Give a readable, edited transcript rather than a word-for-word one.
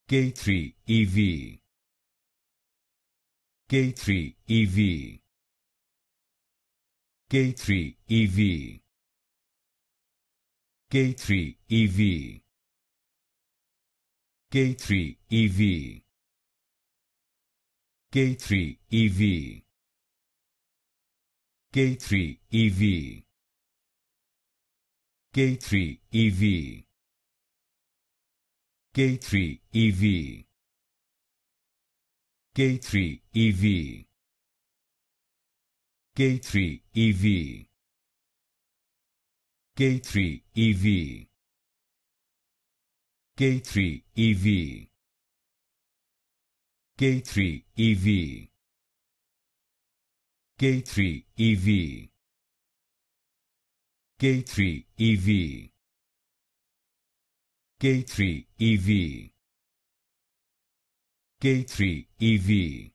K3 EV, K3 EV, K3 EV, K3 EV, K3 EV, K3 EV, K3 EV, K3 EV, K3 EV, K3 EV, K3 EV, K3 EV, K3 EV, K3 EV, K3 EV, K3 EV, K3 EV, K3 EV,